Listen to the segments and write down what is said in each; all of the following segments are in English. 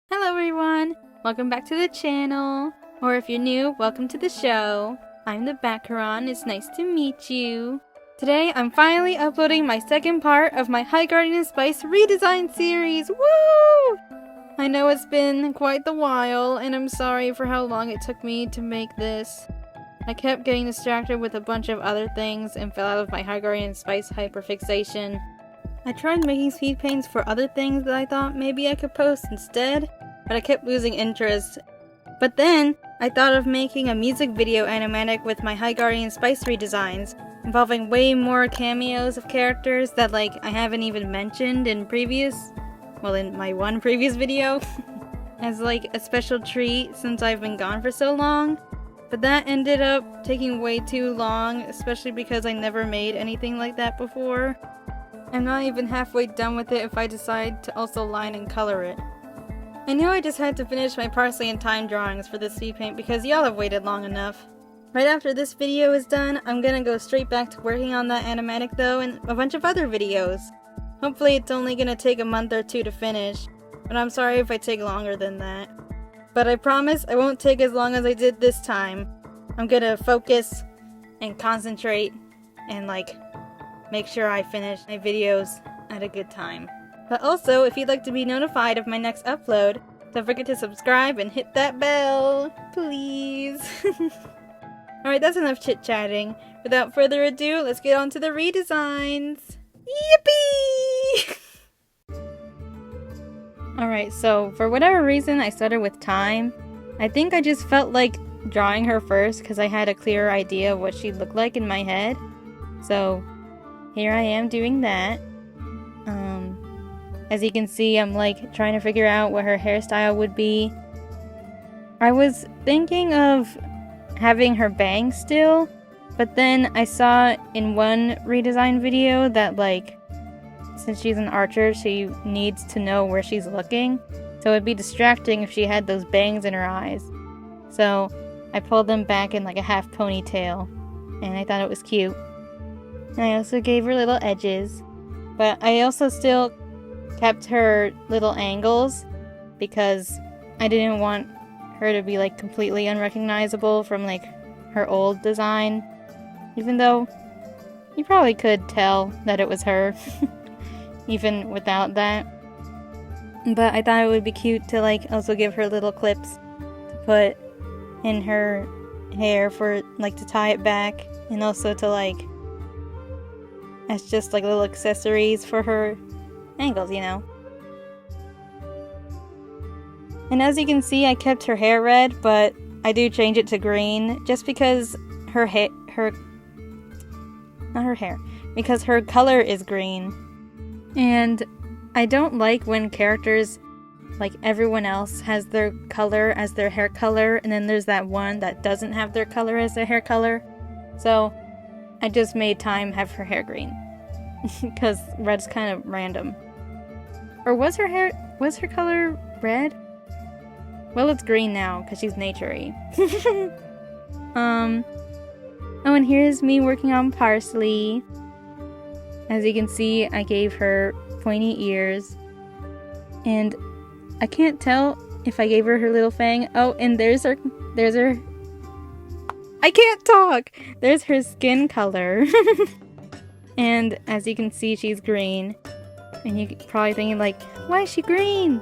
Hello everyone! Welcome back to the channel. Or if you're new, welcome to the show. I'm the Baccaron, it's nice to meet you. Today I'm finally uploading my second part of my High Guardian Spice redesign series. Woo! I know it's been quite the while, and I'm sorry for how long it took me to make this. I kept getting distracted with a bunch of other things and fell out of my High Guardian Spice hyperfixation. I tried making speed paints for other things that I thought maybe I could post instead, but I kept losing interest. But then, I thought of making a music video animatic with my High Guardian Spice redesigns, involving way more cameos of characters that I haven't even mentioned in my one previous video, as a special treat since I've been gone for so long. But that ended up taking way too long, especially because I never made anything like that before. I'm not even halfway done with it if I decide to also line and color it. I knew I just had to finish my Parsley and Thyme drawings for this speed paint because y'all have waited long enough. Right after this video is done, I'm gonna go straight back to working on that animatic though and a bunch of other videos. Hopefully it's only gonna take a month or two to finish, but I'm sorry if I take longer than that. But I promise I won't take as long as I did this time. I'm gonna focus and concentrate and make sure I finish my videos at a good time. But also, if you'd like to be notified of my next upload, don't forget to subscribe and hit that bell, please. Alright, that's enough chit-chatting. Without further ado, let's get on to the redesigns. Yippee! Alright, so for whatever reason I started with Thyme. I think I just felt like drawing her first because I had a clearer idea of what she'd look like in my head. So here I am doing that. As you can see, I'm trying to figure out what her hairstyle would be. I was thinking of having her bangs still, but then I saw in one redesign video that since she's an archer, she needs to know where she's looking, so it'd be distracting if she had those bangs in her eyes. So I pulled them back in a half ponytail, and I thought it was cute. And I also gave her little edges, but I also still kept her little angles because I didn't want her to be completely unrecognizable from her old design, even though you probably could tell that it was her even without that. But I thought it would be cute to also give her little clips to put in her hair for to tie it back, and also to as just little accessories for her angles, you know. And as you can see, I kept her hair red, but I do change it to green just because because her color is green. And I don't like when characters everyone else has their color as their hair color, and then there's that one that doesn't have their color as their hair color. So I just made Thyme have her hair green because red's kind of random. Or was her color red? Well, it's green now because she's naturey. Oh, and here's me working on Parsley. As you can see, I gave her pointy ears, and I can't tell if I gave her her little fang. Oh, and there's her I can't talk! There's her skin color. And as you can see, she's green. And you're probably thinking why is she green?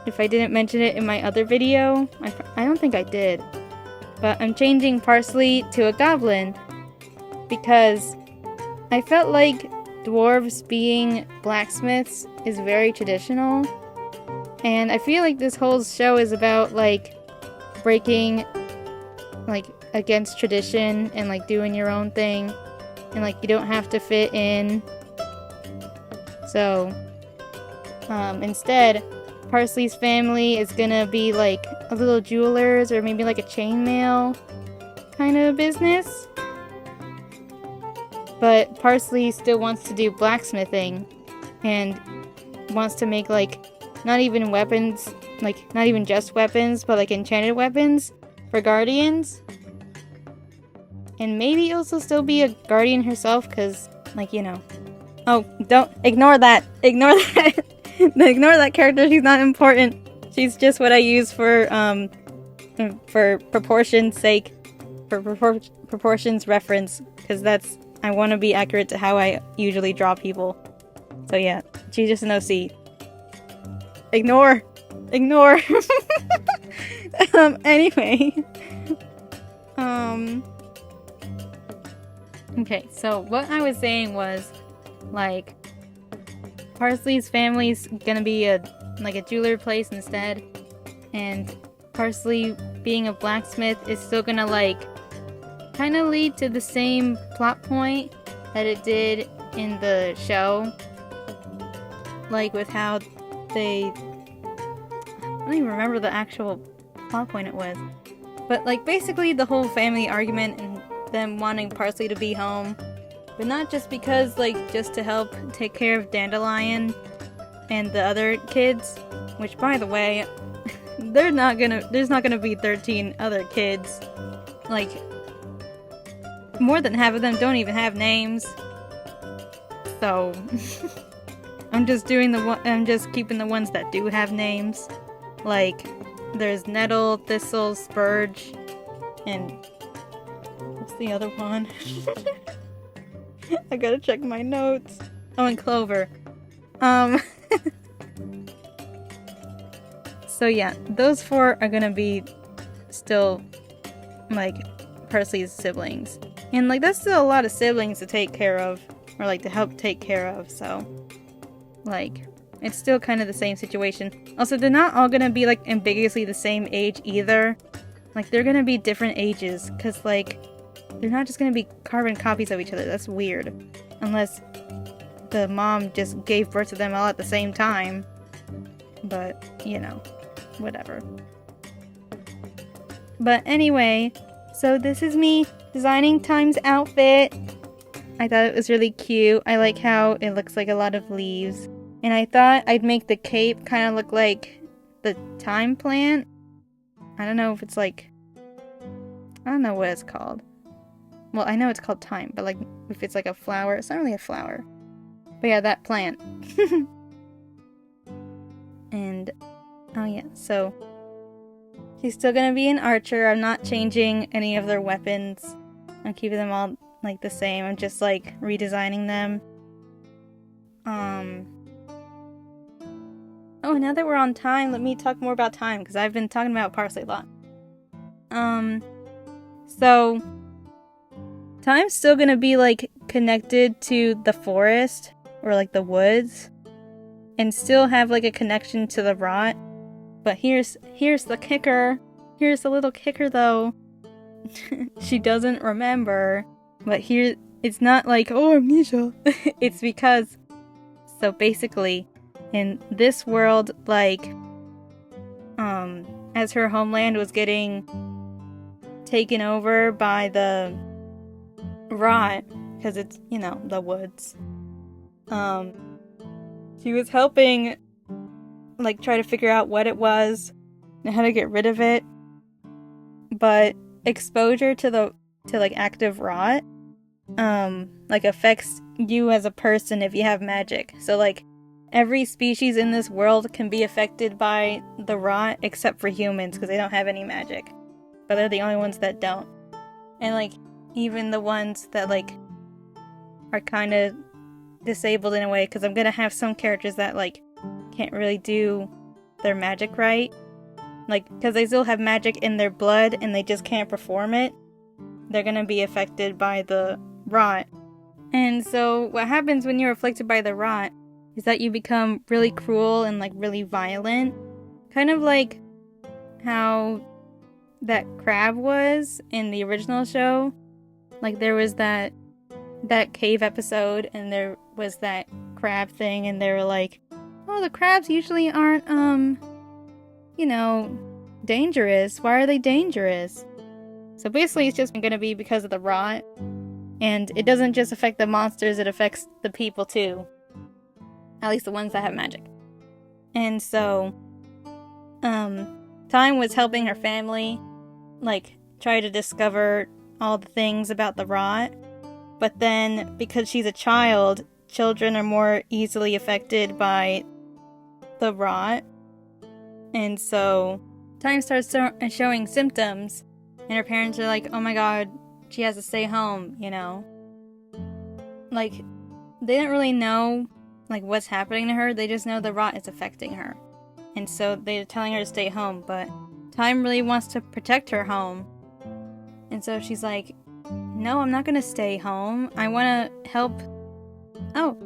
If I didn't mention it in my other video, I don't think I did. But I'm changing Parsley to a goblin because I felt like dwarves being blacksmiths is very traditional. And I feel like this whole show is about breaking against tradition and doing your own thing, and you don't have to fit in. So instead, Parsley's family is gonna be a little jeweler's or maybe a chainmail kind of business. But Parsley still wants to do blacksmithing and wants to make not even weapons, not even just weapons, but enchanted weapons for guardians. And maybe also still be a guardian herself because you know. Oh, don't ignore that. Ignore that. Ignore that character. She's not important. She's just what I use for proportion's sake, for proportions reference, because I want to be accurate to how I usually draw people. So yeah, she's just an OC. Ignore. Anyway. Okay, so what I was saying was, like, Parsley's family's gonna be a jeweler place instead, and Parsley being a blacksmith is still gonna, like, kind of lead to the same plot point that it did in the show. Like, with how I don't even remember the actual plot point it was. But, like, basically the whole family argument and them wanting Parsley to be home. But not just because, like, just to help take care of Dandelion and the other kids. Which, by the way, there's not gonna be 13 other kids. Like, more than half of them don't even have names. So, I'm just keeping the ones that do have names. Like, there's Nettle, Thistle, Spurge, and what's the other one? I gotta check my notes. Oh, and Clover. So yeah, those 4 are gonna be still, like, Parsley's siblings. And, like, that's still a lot of siblings to take care of, or, like, to help take care of, so, like, it's still kind of the same situation. Also, they're not all gonna be, like, ambiguously the same age either. Like, they're gonna be different ages, because, like, they're not just gonna be carbon copies of each other. That's weird. Unless the mom just gave birth to them all at the same time. But, you know, whatever. But anyway, so this is me designing Thyme's outfit. I thought it was really cute. I like how it looks like a lot of leaves. And I thought I'd make the cape kind of look like the thyme plant. I don't know if it's like... I don't know what it's called. Well, I know it's called thyme, but, like, if it's like a flower, it's not really a flower. But yeah, that plant. And, oh yeah, so she's still gonna be an archer. I'm not changing any of their weapons. I'm keeping them all, like, the same. I'm just, like, redesigning them. Oh, now that we're on Thyme, let me talk more about Thyme, because I've been talking about Parsley a lot. So Thyme's still gonna be, like, connected to the forest, or, like, the woods, and still have, like, a connection to the rot. But here's the kicker. Here's the little kicker, though. She doesn't remember. But here, it's not like, oh, amnesia. It's because, so basically, in this world, like, as her homeland was getting taken over by the rot, because it's, you know, the woods, she was helping, like, try to figure out what it was and how to get rid of it. But exposure to like, active rot, like, affects you as a person if you have magic. So, like, every species in this world can be affected by the rot except for humans, because they don't have any magic. But they're the only ones that don't. And, like, even the ones that, like, are kind of disabled in a way, because I'm gonna have some characters that, like, can't really do their magic right. Like, because they still have magic in their blood and they just can't perform it. They're gonna be affected by the rot. And so what happens when you're afflicted by the rot is that you become really cruel and, like, really violent. Kind of like how that crab was in the original show. Like, there was that cave episode, and there was that crab thing, and they were like, oh, the crabs usually aren't, you know, dangerous. Why are they dangerous? So basically, it's just gonna be because of the rot. And it doesn't just affect the monsters, it affects the people too. At least the ones that have magic. And so, Thyme was helping her family, like, try to discover all the things about the rot. But then, because she's a child, children are more easily affected by the rot. And so Thyme starts showing symptoms, and her parents are like, oh my god, she has to stay home, you know? Like, they don't really know, like, what's happening to her. They just know the rot is affecting her. And so they're telling her to stay home, but Thyme really wants to protect her home. And so she's like, no, I'm not gonna stay home. I wanna help. Oh,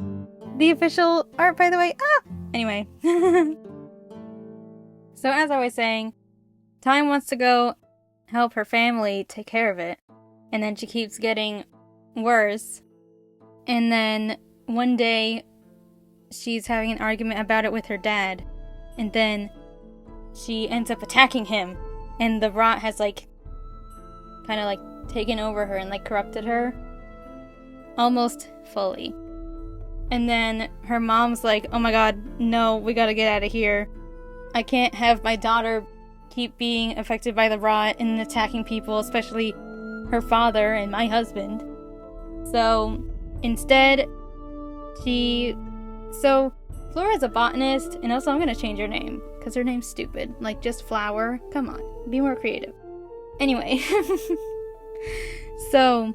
the official art, by the way. Ah! Anyway. So as I was saying, Thyme wants to go help her family take care of it. And then she keeps getting worse. And then one day, she's having an argument about it with her dad. And then she ends up attacking him. And the rot has, like, kind of, like, taken over her and, like, corrupted her. Almost fully. And then her mom's like, oh my god, no, we gotta get out of here. I can't have my daughter keep being affected by the rot and attacking people, especially her father and my husband. So, instead, Flora's a botanist, and also I'm gonna change her name, because her name's stupid. Like, just Flower. Come on, be more creative. Anyway. So,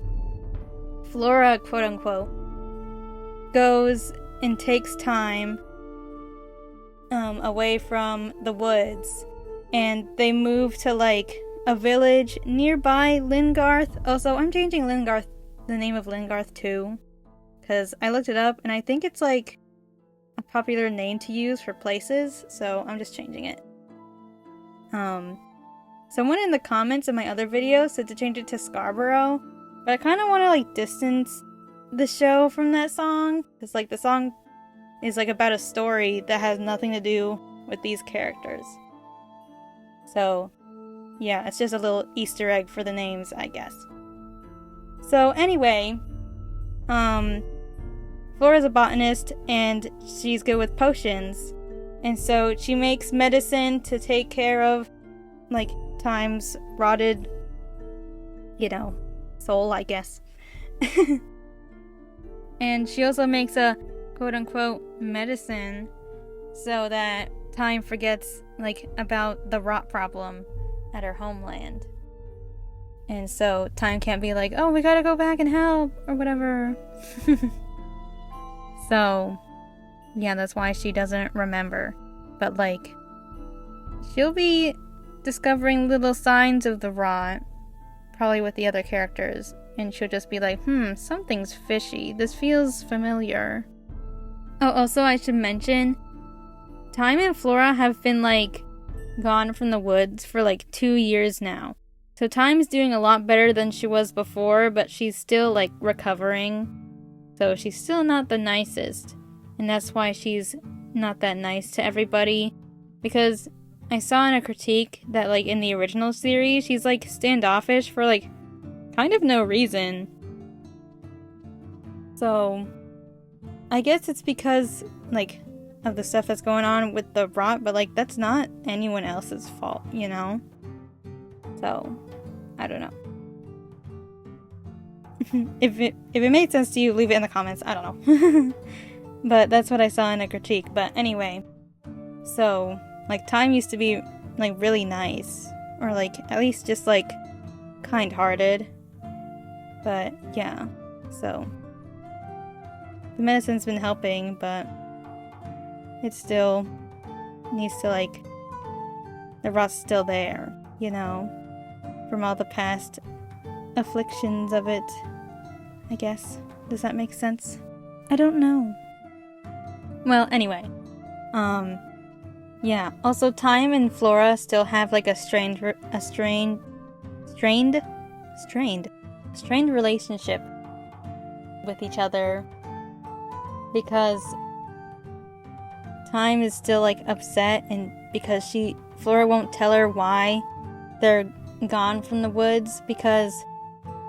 Flora, quote-unquote, goes and takes Thyme away from the woods, and they move to, like, a village nearby Lingarth. Also, I'm changing Lingarth, the name of Lingarth too, because I looked it up, and I think it's, like, a popular name to use for places, so I'm just changing it. Someone in the comments of my other video said to change it to Scarborough, but I kind of want to, like, distance the show from that song, because, like, the song is, like, about a story that has nothing to do with these characters. So, yeah, it's just a little Easter egg for the names, I guess. So, anyway, Flora's a botanist, and she's good with potions, and so she makes medicine to take care of, like, Thyme's rotted, you know, soul, I guess. And she also makes a quote-unquote medicine so that Thyme forgets, like, about the rot problem at her homeland. And so Thyme can't be like, oh, we gotta go back and help, or whatever. So, yeah, that's why she doesn't remember. But, like, she'll be discovering little signs of the rot, probably with the other characters, and she'll just be like, something's fishy. This feels familiar. Oh, also, I should mention, Thyme and Flora have been, like, gone from the woods for, like, 2 years now. So Thyme's doing a lot better than she was before, but she's still, like, recovering. So she's still not the nicest. And that's why she's not that nice to everybody. Because I saw in a critique that, like, in the original series, she's, like, standoffish for, like, kind of no reason. So, I guess it's because, like, of the stuff that's going on with the rot, but, like, that's not anyone else's fault, you know? So, I don't know. If it made sense to you, leave it in the comments. I don't know. But that's what I saw in a critique. But anyway, so, like, Thyme used to be, like, really nice. Or, like, at least just, like, kind-hearted. But, yeah. So, the medicine's been helping, but it still needs to, like, the rot's still there, you know? From all the past afflictions of it, I guess. Does that make sense? I don't know. Well, anyway. Yeah. Also, Thyme and Flora still have, like, a strained relationship with each other. Because Thyme is still, like, upset, and because Flora won't tell her why they're gone from the woods, because,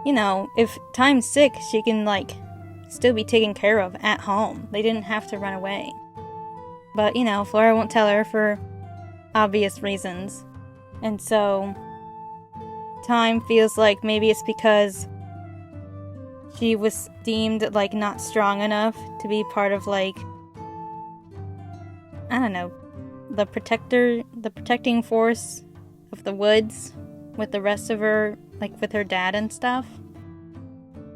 you know, if Thyme's sick, she can, like, still be taken care of at home. They didn't have to run away. But, you know, Flora won't tell her for obvious reasons. And so, Thyme feels like maybe it's because she was deemed, like, not strong enough to be part of, like, I don't know, the protecting force of the woods with the rest of her, like with her dad and stuff.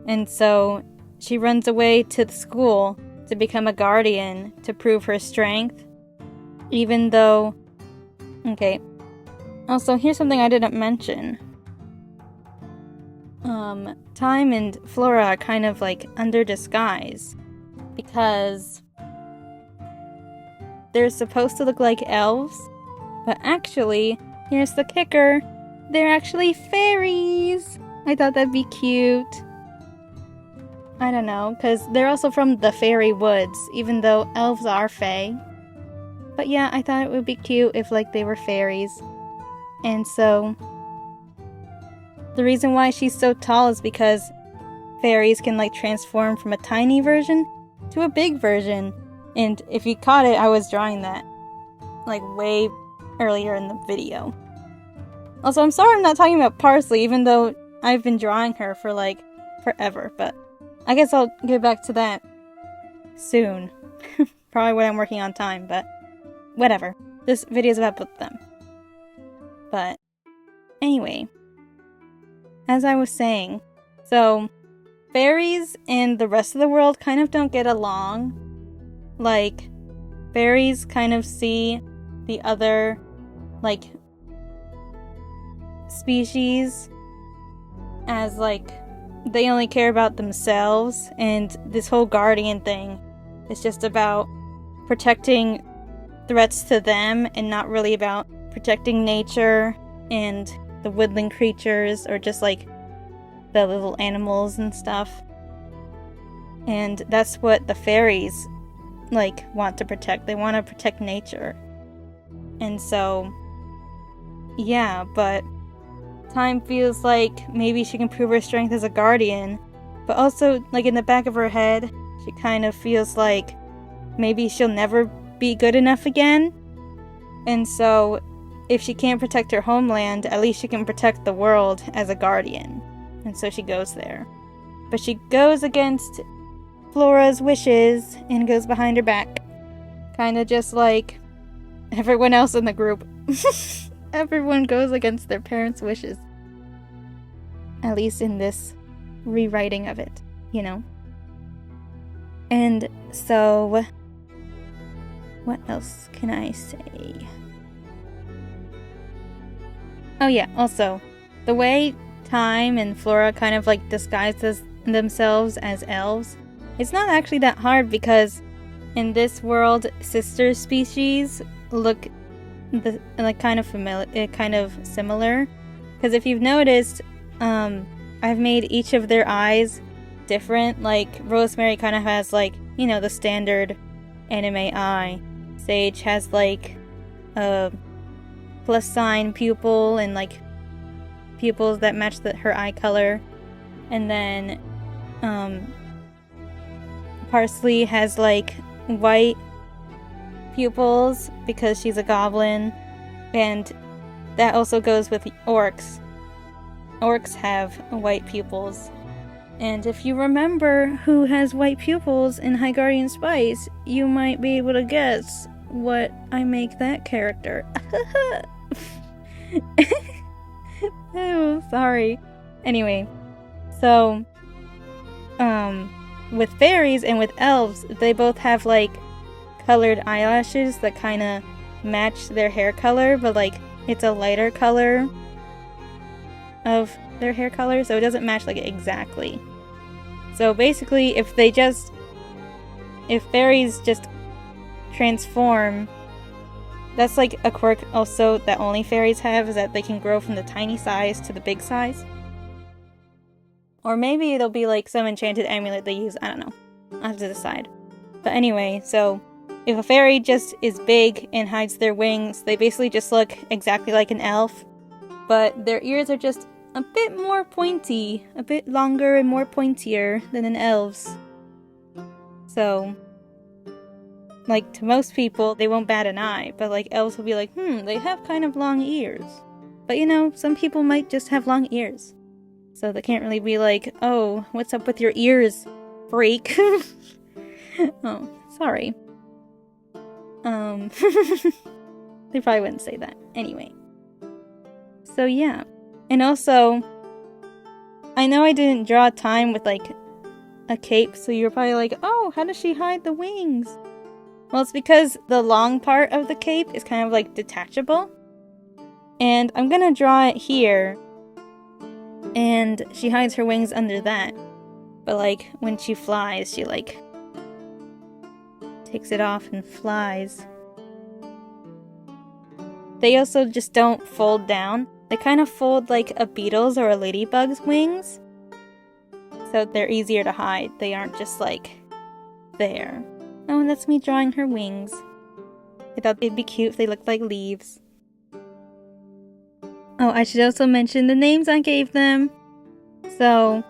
And so she runs away to the school to become a guardian to prove her strength. Even though... Okay. Also, here's something I didn't mention. Thyme and Flora are kind of like under disguise. Because they're supposed to look like elves. But actually, here's the kicker. They're actually fairies! I thought that'd be cute. I don't know, because they're also from the fairy woods, even though elves are fae. But yeah, I thought it would be cute if, like, they were fairies. And so, the reason why she's so tall is because fairies can, like, transform from a tiny version to a big version. And if you caught it, I was drawing that, like, way earlier in the video. Also, I'm sorry I'm not talking about Parsley, even though I've been drawing her for, like, forever, but I guess I'll get back to that soon. Probably when I'm working on Thyme, but whatever. This video is about both of them. But anyway, as I was saying, so fairies and the rest of the world kind of don't get along. Like, fairies kind of see the other, like, species as, like, they only care about themselves, and this whole guardian thing is just about protecting threats to them and not really about protecting nature and the woodland creatures or just like the little animals and stuff. And that's what the fairies like want to protect. They want to protect nature. And so yeah, but Thyme feels like maybe she can prove her strength as a guardian, but also, like, in the back of her head, she kind of feels like maybe she'll never be good enough again. And so, if she can't protect her homeland, at least she can protect the world as a guardian. And so she goes there. But she goes against Flora's wishes and goes behind her back. Kinda just like everyone else in the group. Everyone goes against their parents' wishes. At least in this rewriting of it, you know? And so, what else can I say? Oh yeah, also, the way Thyme and Flora kind of like disguise themselves as elves, it's not actually that hard because in this world, sister species look kind of similar. Because if you've noticed, I've made each of their eyes different. Like, Rosemary kind of has, like, you know, the standard anime eye. Sage has, like, a plus sign pupil and, like, pupils that match her eye color. And then, Parsley has, like, white pupils because she's a goblin, and that also goes with orcs. Orcs have white pupils. And if you remember who has white pupils in High Guardian Spice, you might be able to guess what I make that character. Oh, sorry. Anyway, so with fairies and with elves, they both have like colored eyelashes that kind of match their hair color, but like it's a lighter color of their hair color, so it doesn't match like exactly. So basically, if fairies just transform, that's like a quirk also that only fairies have, is that they can grow from the tiny size to the big size. Or maybe it'll be like some enchanted amulet they use, I don't know. I'll have to decide. But anyway, so if a fairy just is big and hides their wings, they basically just look exactly like an elf, but their ears are just a bit more pointy, a bit longer and more pointier than an elf's. So, like, to most people, they won't bat an eye, but like elves will be like, they have kind of long ears. But you know, some people might just have long ears. So they can't really be like, oh, what's up with your ears, freak? Oh, sorry. They probably wouldn't say that. Anyway. So yeah. And also, I know I didn't draw Thyme with like a cape, so you're probably like, oh, how does she hide the wings? Well, it's because the long part of the cape is kind of like detachable. And I'm gonna draw it here. And she hides her wings under that. But like, when she flies, she like takes it off and flies. They also just don't fold down. They kind of fold like a beetle's or a ladybug's wings. So they're easier to hide. They aren't just like there. Oh, and that's me drawing her wings. I thought they'd be cute if they looked like leaves. Oh, I should also mention the names I gave them. So,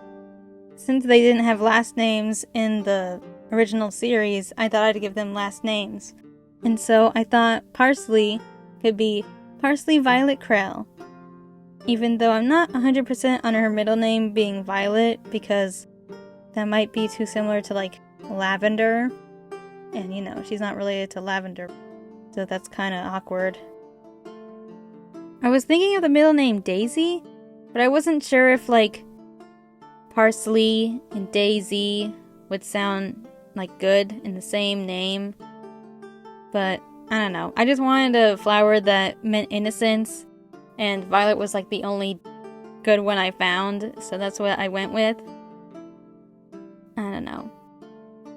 since they didn't have last names in the original series, I thought I'd give them last names. And so I thought Parsley could be Parsley Violet Krell. Even though I'm not 100% on her middle name being Violet, because that might be too similar to like Lavender. And you know, she's not related to Lavender, so that's kind of awkward. I was thinking of the middle name Daisy, but I wasn't sure if like Parsley and Daisy would sound like good in the same name. But I don't know. I just wanted a flower that meant innocence, and Violet was like the only good one I found, so that's what I went with. I don't know.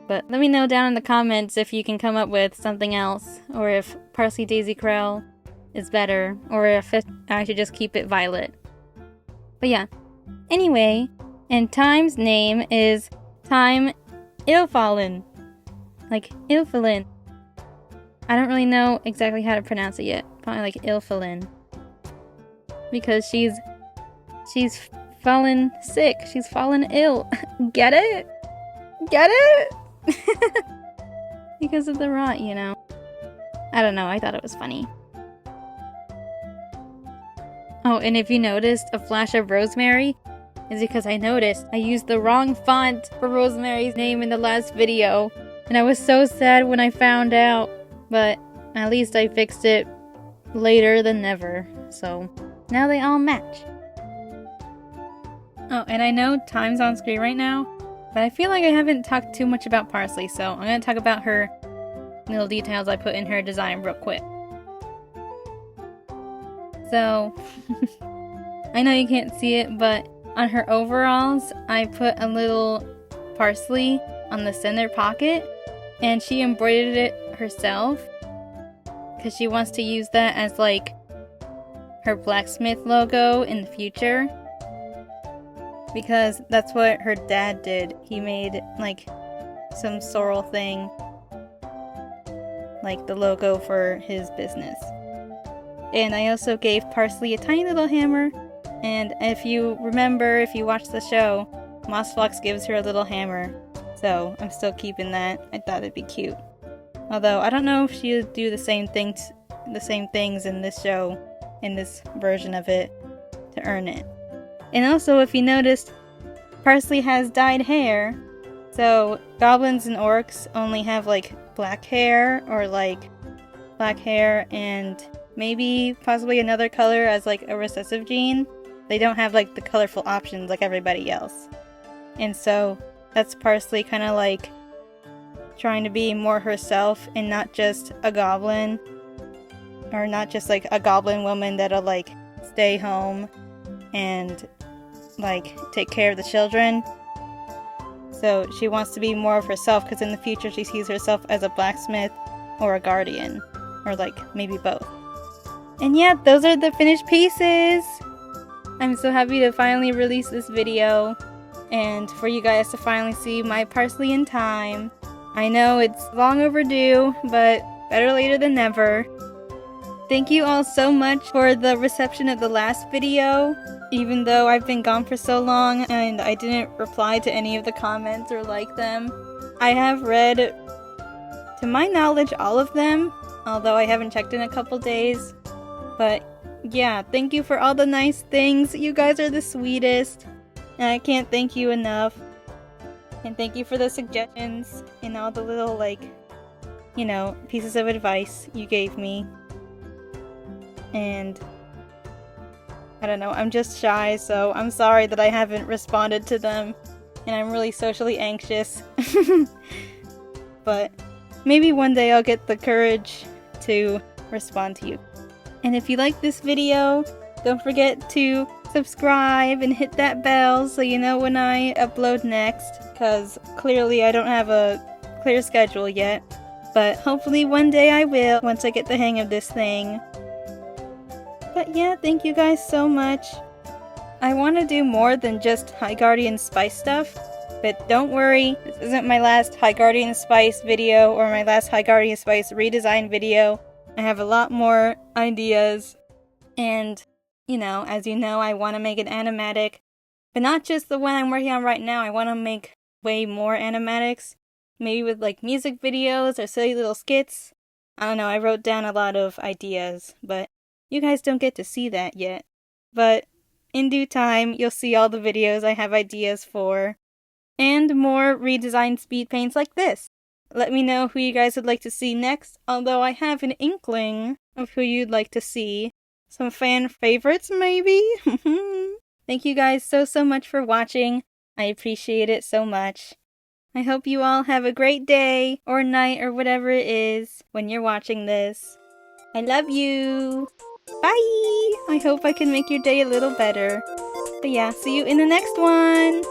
But let me know down in the comments if you can come up with something else, or if Parsley Daisy Krell is better, or if I should just keep it Violet. But yeah. Anyway, and Thyme's name is Thyme Ilfallen. Like Ilfallen. I don't really know exactly how to pronounce it yet. Probably like Ilfallen. Because she's fallen sick. She's fallen ill. Get it? Get it? Because of the rot, you know. I don't know, I thought it was funny. Oh, and if you noticed a flash of Rosemary, is because I noticed I used the wrong font for Rosemary's name in the last video. And I was so sad when I found out. But at least I fixed it later than never. So now they all match. Oh, and I know Thyme's on screen right now, but I feel like I haven't talked too much about Parsley, so I'm going to talk about her little details I put in her design real quick. So, I know you can't see it, but on her overalls, I put a little parsley on the center pocket, and she embroidered it herself, because she wants to use that as like her blacksmith logo in the future. Because that's what her dad did. He made like some sorrel thing, like the logo for his business. And I also gave Parsley a tiny little hammer. And if you remember, if you watch the show, Mossfox gives her a little hammer. So I'm still keeping that. I thought it'd be cute. Although I don't know if she would do the same things in this show, in this version of it, to earn it. And also, if you noticed, Parsley has dyed hair. So goblins and orcs only have like black hair, or like black hair and maybe possibly another color as like a recessive gene. They don't have like the colorful options like everybody else. And so that's Parsley kind of like trying to be more herself and not just a goblin, or not just like a goblin woman that'll like stay home and like take care of the children. So she wants to be more of herself, because in the future she sees herself as a blacksmith or a guardian, or like maybe both. And yeah, those are the finished pieces. I'm so happy to finally release this video and for you guys to finally see my Parsley in Thyme. I know it's long overdue, but better later than never. Thank you all so much for the reception of the last video, even though I've been gone for so long and I didn't reply to any of the comments or like them. I have read, to my knowledge, all of them, although I haven't checked in a couple days. But yeah, thank you for all the nice things. You guys are the sweetest, and I can't thank you enough. And thank you for the suggestions and all the little, like, you know, pieces of advice you gave me. and I don't know, I'm just shy, so I'm sorry that I haven't responded to them, and I'm really socially anxious. But maybe one day I'll get the courage to respond to you. And if you like this video, don't forget to subscribe and hit that bell so you know when I upload next, because clearly I don't have a clear schedule yet. But hopefully one day I will, once I get the hang of this thing. But yeah, thank you guys so much. I want to do more than just High Guardian Spice stuff, but don't worry, this isn't my last High Guardian Spice video or my last High Guardian Spice redesign video. I have a lot more ideas, and you know, as you know, I want to make an animatic, but not just the one I'm working on right now. I want to make way more animatics, maybe with like music videos or silly little skits. I don't know, I wrote down a lot of ideas, but you guys don't get to see that yet. But in due time, you'll see all the videos I have ideas for, and more redesigned speed paints like this. Let me know who you guys would like to see next, although I have an inkling of who you'd like to see. Some fan favorites, maybe? Thank you guys so much for watching. I appreciate it so much. I hope you all have a great day, or night, or whatever it is when you're watching this. I love you! Bye! I hope I can make your day a little better. But yeah, see you in the next one!